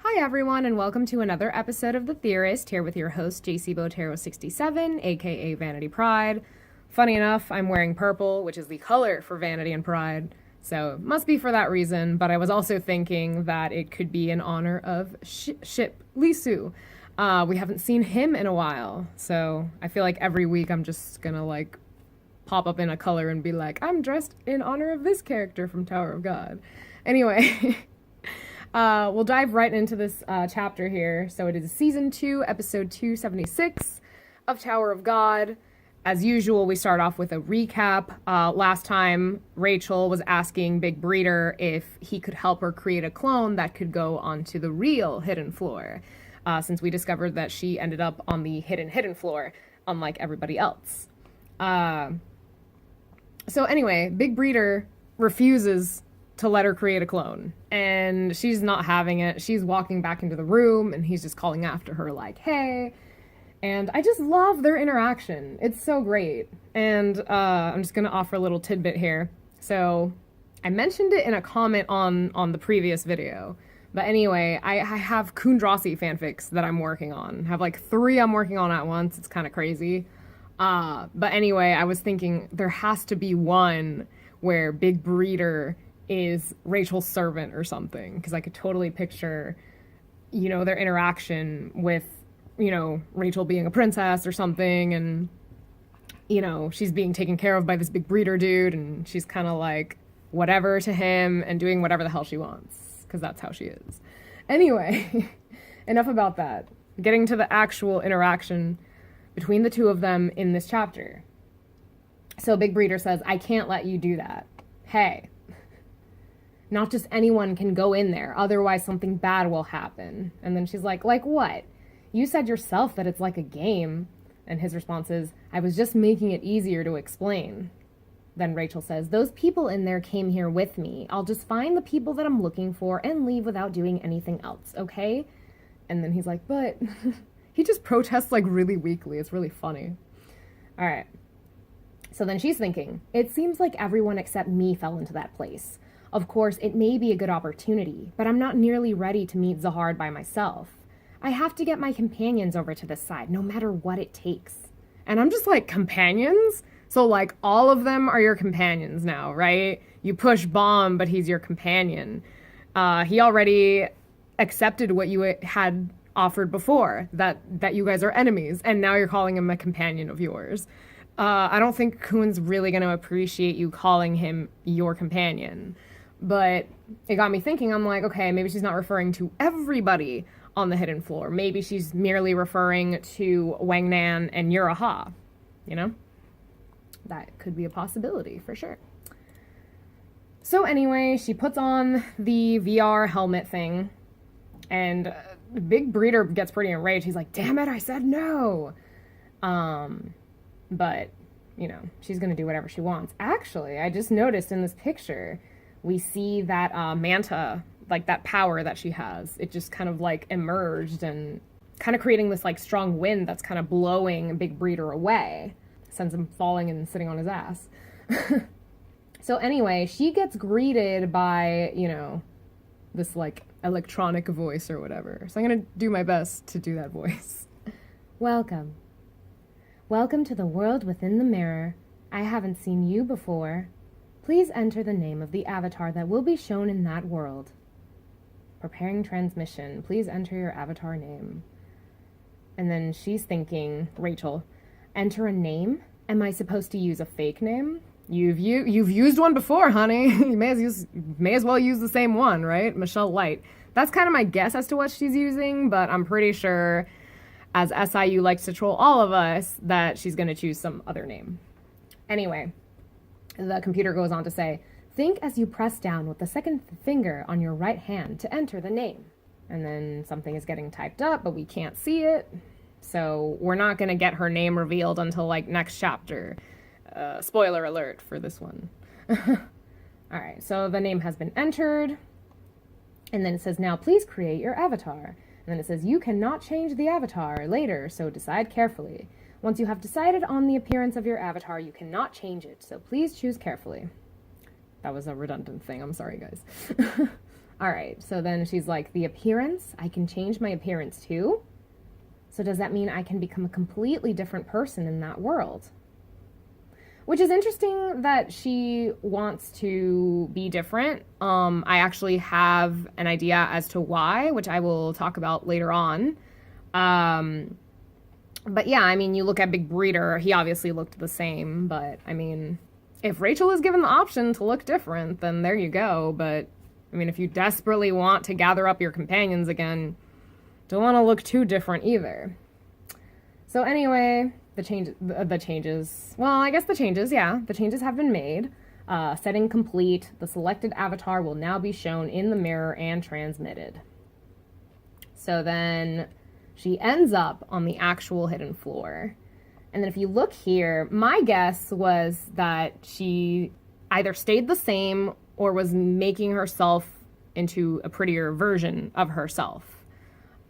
Hi everyone, and welcome to another episode of The Theorist, here with your host, JC 67, aka Vanity Pride. Funny enough, I'm wearing purple, which is the color for Vanity and Pride, so it must be for that reason, but I was also thinking that it could be in honor of Ship Lisu. We haven't seen him in a while, so I feel like every week I'm just gonna pop up in a color and be like, I'm dressed in honor of this character from Tower of God. Anyway, we'll dive right into this chapter here. So it is Season 2, Episode 276 of Tower of God. As usual, we start off with a recap. Last time, Rachel was asking Big Breeder if he could help her create a clone that could go onto the real hidden floor, since we discovered that she ended up on the hidden floor, unlike everybody else. So anyway, Big Breeder refuses to let her create a clone, and she's not having it. She's walking back into the room, and he's just calling after her like, hey. And I just love their interaction. It's so great. And I'm just gonna offer a little tidbit here. So I mentioned it in a comment on the previous video, but anyway, I have Kundrasi fanfics that I'm working on. I have like 3 I'm working on at once. It's kind of crazy. But anyway, I was thinking there has to be one where Big Breeder is Rachel's servant or something, because I could totally picture, their interaction with, Rachel being a princess or something, and, she's being taken care of by this Big Breeder dude, and she's kind of like whatever to him and doing whatever the hell she wants, because that's how she is. Anyway, enough about that. Getting to the actual interaction between the two of them in this chapter. So Big Breeder says, I can't let you do that. Hey. Not just anyone can go in there, otherwise something bad will happen. And then she's like what? You said yourself that it's like a game. And his response is, I was just making it easier to explain. Then Rachel says, those people in there came here with me. I'll just find the people that I'm looking for and leave without doing anything else, okay? And then he's like, but... he just protests really weakly. It's really funny. All right. So then she's thinking, it seems like everyone except me fell into that place. Of course, it may be a good opportunity, but I'm not nearly ready to meet Zahard by myself. I have to get my companions over to this side, no matter what it takes. And I'm just like, companions? So all of them are your companions now, right? You push Bomb, but he's your companion. He already accepted what you had offered before, that you guys are enemies, and now you're calling him a companion of yours. I don't think Kuhn's really going to appreciate you calling him your companion. But it got me thinking, I'm like, okay, maybe she's not referring to everybody on the hidden floor. Maybe she's merely referring to Wang Nan and Yuraha, That could be a possibility, for sure. So anyway, she puts on the VR helmet thing, and Big Breeder gets pretty enraged. He's like, damn it, I said no! But, she's gonna do whatever she wants. Actually, I just noticed in this picture, we see that Manta, that power that she has, it just kind of emerged and kind of creating this strong wind that's kind of blowing Big Breeder away. Sends him falling and sitting on his ass. So anyway, she gets greeted by, this electronic voice or whatever. So I'm gonna do my best to do that voice. Welcome. Welcome to the world within the mirror. I haven't seen you before. Please enter the name of the avatar that will be shown in that world. Preparing transmission. Please enter your avatar name. And then she's thinking, Rachel, enter a name? Am I supposed to use a fake name? You've used one before, honey. You may as well use the same one, right? Michelle Light. That's kind of my guess as to what she's using, but I'm pretty sure, as SIU likes to troll all of us, that she's going to choose some other name. Anyway, the computer goes on to say, think as you press down with the second finger on your right hand to enter the name. And then something is getting typed up, but we can't see it. So we're not going to get her name revealed until next chapter. Spoiler alert for this one. All right, so the name has been entered. And then it says, now please create your avatar. And then it says, you cannot change the avatar later, so decide carefully. Once you have decided on the appearance of your avatar, you cannot change it, so please choose carefully. That was a redundant thing, I'm sorry, guys. All right, so then she's like, the appearance, I can change my appearance too? So does that mean I can become a completely different person in that world? Which is interesting that she wants to be different. I actually have an idea as to why, which I will talk about later on. But yeah, I mean, you look at Big Breeder, he obviously looked the same, but I mean, if Rachel is given the option to look different, then there you go. But I mean, if you desperately want to gather up your companions again, don't want to look too different either. So anyway, the changes, yeah, the changes have been made. Setting complete, the selected avatar will now be shown in the mirror and transmitted. So then she ends up on the actual hidden floor. And then if you look here, my guess was that she either stayed the same or was making herself into a prettier version of herself.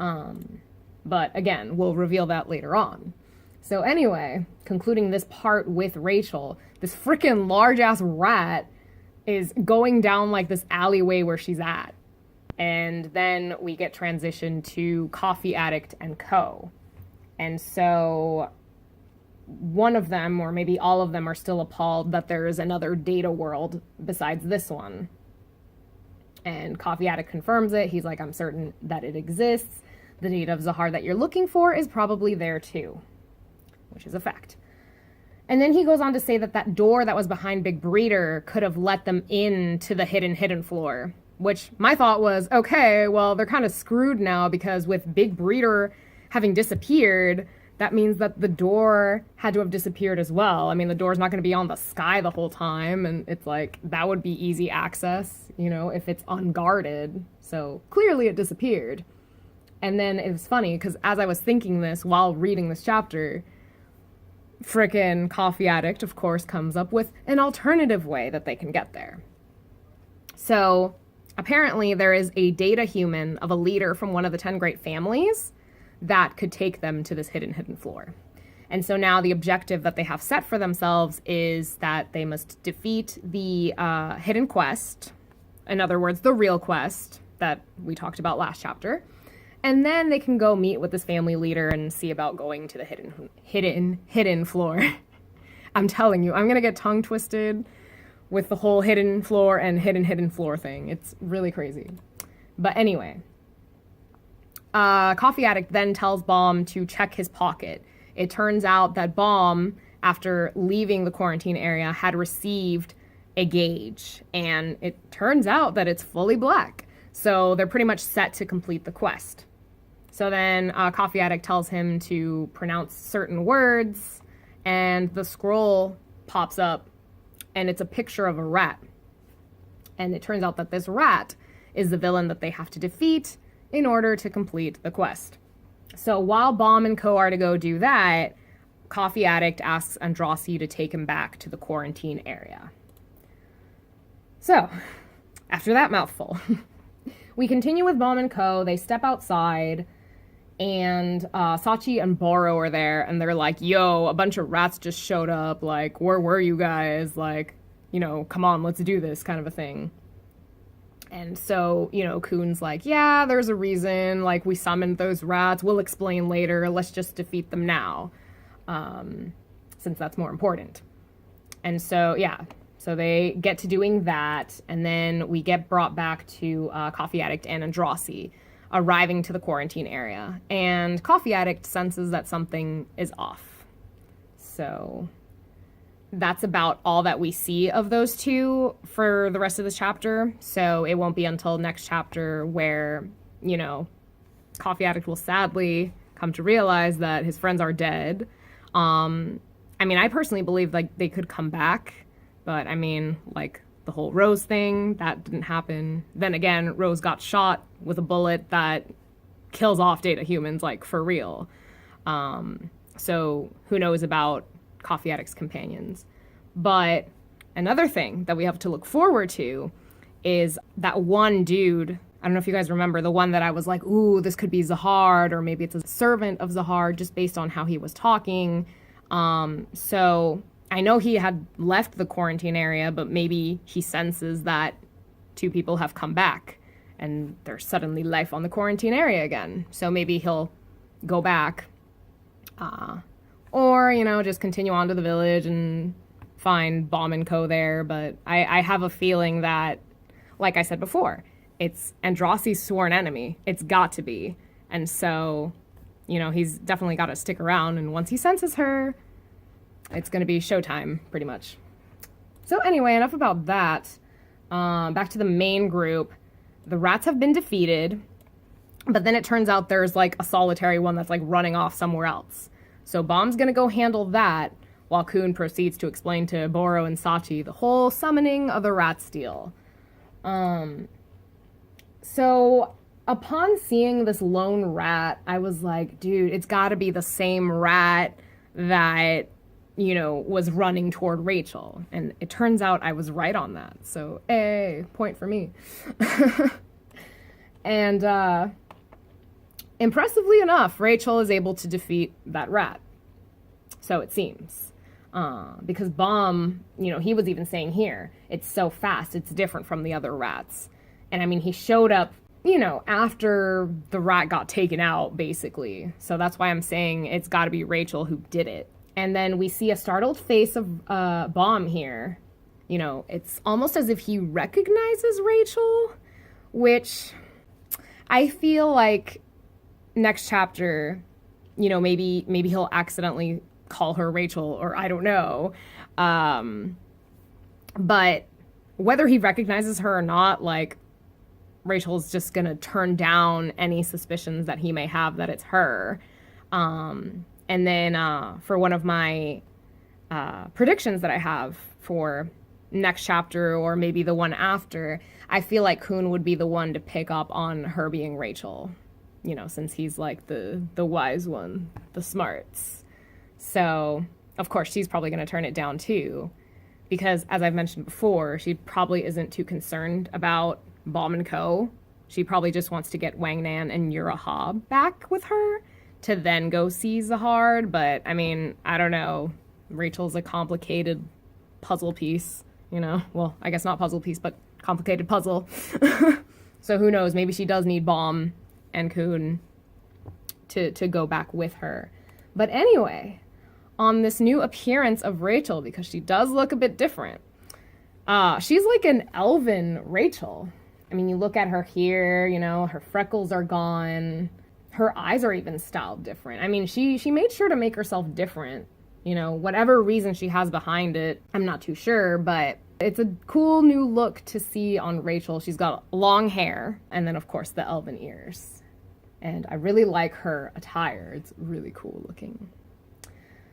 But again, we'll reveal that later on. So anyway, concluding this part with Rachel, this freaking large-ass rat is going down like this alleyway where she's at. And then we get transitioned to Coffee Addict and Co. And so one of them, or maybe all of them, are still appalled that there is another data world besides this one. And Coffee Addict confirms it. He's like, I'm certain that it exists. The data of Zahar that you're looking for is probably there too, which is a fact. And then he goes on to say that that door that was behind Big Breeder could have let them into the hidden floor, which my thought was, okay, well, they're kind of screwed now because with Big Breeder having disappeared, that means that the door had to have disappeared as well. I mean, the door's not going to be on the sky the whole time, and it's like, that would be easy access, you know, if it's unguarded. So clearly it disappeared. And then it was funny, because as I was thinking this while reading this chapter, frickin' Coffee Addict, of course, comes up with an alternative way that they can get there. So apparently there is a data human of a leader from one of the 10 great families that could take them to this hidden floor. And so now the objective that they have set for themselves is that they must defeat the hidden quest, in other words, the real quest that we talked about last chapter, and then they can go meet with this family leader and see about going to the hidden floor. I'm telling you, I'm gonna get tongue twisted with the whole hidden floor and hidden floor thing. It's really crazy. But anyway, Coffee Addict then tells Baum to check his pocket. It turns out that Baum, after leaving the quarantine area, had received a gauge, and it turns out that it's fully black. So they're pretty much set to complete the quest. So then Coffee Addict tells him to pronounce certain words, and the scroll pops up, and it's a picture of a rat. And it turns out that this rat is the villain that they have to defeat in order to complete the quest. So while Baum and Co. are to go do that, Coffee Addict asks Andrasi to take him back to the quarantine area. So, after that mouthful, we continue with Baum and Co. They step outside, and Sachi and Boro are there, and they're like, yo, a bunch of rats just showed up, like, where were you guys? Like, you know, come on, let's do this, kind of a thing. And so, you know, Kuhn's like, yeah, there's a reason, like, we summoned those rats, we'll explain later, let's just defeat them now, since that's more important. And so, yeah, so they get to doing that, and then we get brought back to Coffee Addict and Andrasi, arriving to the quarantine area, and Coffee Addict senses that something is off. So that's about all that we see of those two for the rest of this chapter. So it won't be until next chapter where, you know, Coffee Addict will sadly come to realize that his friends are dead. I mean, I personally believe like they could come back, but I mean, like the whole Rose thing, that didn't happen. Then again, Rose got shot with a bullet that kills off data humans, like for real. So who knows about Coffee Addict's companions. But another thing that we have to look forward to is that one dude, I don't know if you guys remember, the one that I was like, ooh, this could be Zahar, or maybe it's a servant of Zahar, just based on how he was talking. So I know he had left the quarantine area, but maybe he senses that two people have come back, and there's suddenly life on the quarantine area again. So maybe he'll go back, or, you know, just continue on to the village and find Bomb and Co. there. But I have a feeling that, like I said before, it's Andrassi's sworn enemy. It's got to be. And so, you know, he's definitely got to stick around. And once he senses her, it's going to be showtime, pretty much. So anyway, enough about that. Back to the main group. The rats have been defeated, but then it turns out there's like a solitary one that's like running off somewhere else. So Bomb's gonna go handle that while Kun proceeds to explain to Boro and Sachi the whole summoning of the rat steal. So upon seeing this lone rat, I was like, dude, it's gotta be the same rat that, you know, was running toward Rachel. And it turns out I was right on that. So, point for me. And impressively enough, Rachel is able to defeat that rat. So it seems. Because Bomb, you know, he was even saying here, it's so fast, it's different from the other rats. And I mean, he showed up, you know, after the rat got taken out, basically. So that's why I'm saying it's got to be Rachel who did it. And then we see a startled face of Bomb here. You know, it's almost as if he recognizes Rachel, which I feel like next chapter, you know, maybe he'll accidentally call her Rachel, or I don't know. But whether he recognizes her or not, like, Rachel's just gonna turn down any suspicions that he may have that it's her. And then for one of my predictions that I have for next chapter, or maybe the one after, I feel like Kun would be the one to pick up on her being Rachel, you know, since he's like the wise one, the smarts. So, of course, she's probably going to turn it down too, because as I've mentioned before, she probably isn't too concerned about Bomb and Co. She probably just wants to get Wang Nan and Yura Ha back with her to then go see Zahard. But I mean, I don't know. Rachel's a complicated puzzle piece, you know? Well, I guess not puzzle piece, but complicated puzzle. So who knows? Maybe she does need Bomb and Kun to go back with her. But anyway, on this new appearance of Rachel, because she does look a bit different, she's like an elven Rachel. I mean, you look at her here, you know, her freckles are gone. Her eyes are even styled different. I mean, she made sure to make herself different. You know, whatever reason she has behind it, I'm not too sure, but it's a cool new look to see on Rachel. She's got long hair, and then, of course, the elven ears. And I really like her attire. It's really cool looking.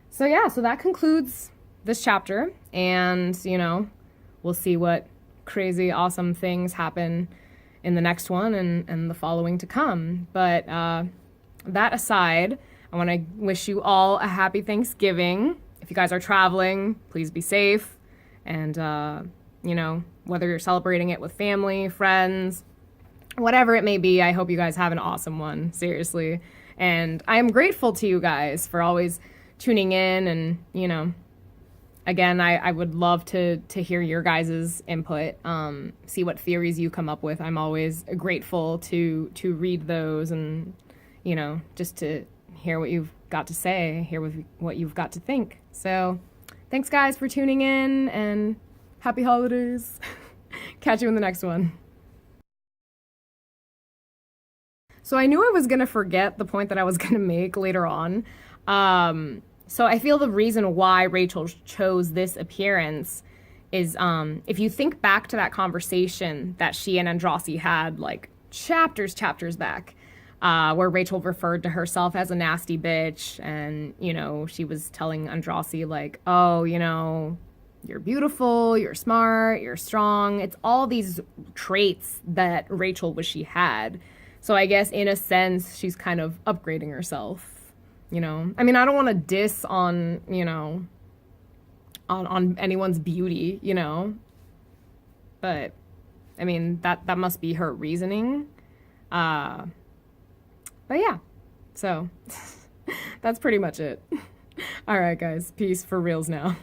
So yeah, so that concludes this chapter, and, you know, we'll see what crazy, awesome things happen in the next one and the following to come. But that aside, I want to wish you all a happy Thanksgiving. If you guys are traveling, please be safe. And, you know, whether you're celebrating it with family, friends, whatever it may be, I hope you guys have an awesome one, seriously. And I am grateful to you guys for always tuning in. And, you know, again, I would love to hear your guys' input, see what theories you come up with. I'm always grateful to read those and, you know, just to hear what you've got to say, hear what you've got to think. So thanks, guys, for tuning in, and happy holidays. Catch you in the next one. So I knew I was going to forget the point that I was going to make later on. So I feel the reason why Rachel chose this appearance is if you think back to that conversation that she and Andrassi had like chapters back, where Rachel referred to herself as a nasty bitch, and, you know, she was telling Andrassi like, oh, you know, you're beautiful, you're smart, you're strong. It's all these traits that Rachel wished she had. So I guess in a sense, she's kind of upgrading herself, you know? I mean, I don't want to diss on, you know, on anyone's beauty, you know? But, I mean, that must be her reasoning. But yeah, so that's pretty much it. All right, guys, peace for reals now.